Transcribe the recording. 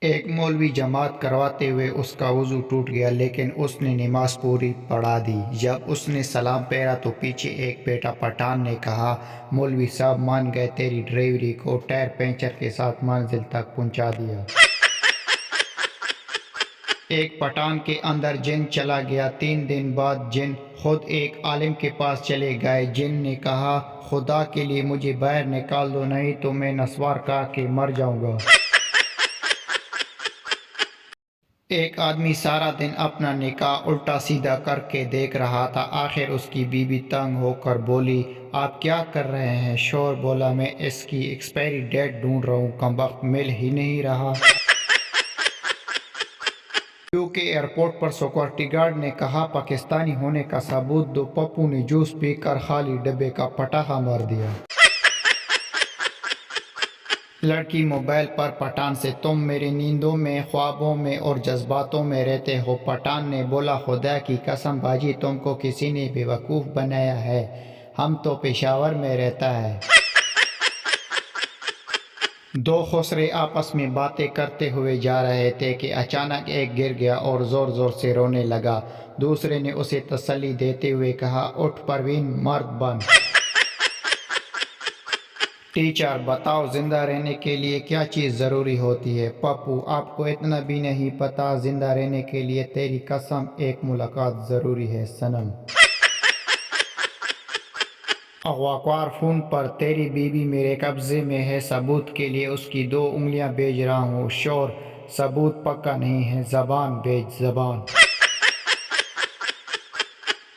ایک مولوی جماعت کرواتے ہوئے اس کا وضو ٹوٹ گیا، لیکن اس نے نماز پوری پڑھا دی۔ جب اس نے سلام پھیرا تو پیچھے ایک بیٹا پٹھان نے کہا، مولوی صاحب مان گئے تیری ڈرائیوری کو، ٹائر پنچر کے ساتھ منزل تک پہنچا دیا۔ ایک پٹھان کے اندر جن چلا گیا۔ 3 دن بعد جن خود ایک عالم کے پاس چلے گئے۔ جن نے کہا، خدا کے لیے مجھے باہر نکال دو، نہیں تو میں نسوار کھا کے مر جاؤں گا۔ ایک آدمی سارا دن اپنا نکاح الٹا سیدھا کر کے دیکھ رہا تھا۔ آخر اس کی بیوی تنگ ہو کر بولی، آپ کیا کر رہے ہیں؟ شوہر بولا، میں اس کی ایکسپائری ڈیٹ ڈھونڈ رہا ہوں، کمبخت مل ہی نہیں رہا۔ کیونکہ ایئرپورٹ پر سیکورٹی گارڈ نے کہا، پاکستانی ہونے کا ثبوت دو، پپو نے جوس پی کر خالی ڈبے کا پٹاخہ مار دیا۔ لڑکی موبائل پر پٹھان سے، تم میری نیندوں میں، خوابوں میں اور جذباتوں میں رہتے ہو۔ پٹھان نے بولا، خدا کی قسم باجی تم کو کسی نے بے وقوف بنایا ہے، ہم تو پشاور میں رہتا ہے۔ دو خسرے آپس میں باتیں کرتے ہوئے جا رہے تھے کہ اچانک ایک گر گیا اور زور زور سے رونے لگا۔ دوسرے نے اسے تسلی دیتے ہوئے کہا، اٹھ پروین، مرد بن۔ ٹیچر، بتاؤ زندہ رہنے کے لیے کیا چیز ضروری ہوتی ہے؟ پپو، آپ کو اتنا بھی نہیں پتا، زندہ رہنے کے لیے تیری قسم ایک ملاقات ضروری ہے صنم۔ اغواکار فون پر، تیری بیوی میرے قبضے میں ہے، ثبوت کے لیے اس کی 2 انگلیاں بھیج رہا ہوں۔ شور، ثبوت پکا نہیں ہے، زبان بھیج، زبان۔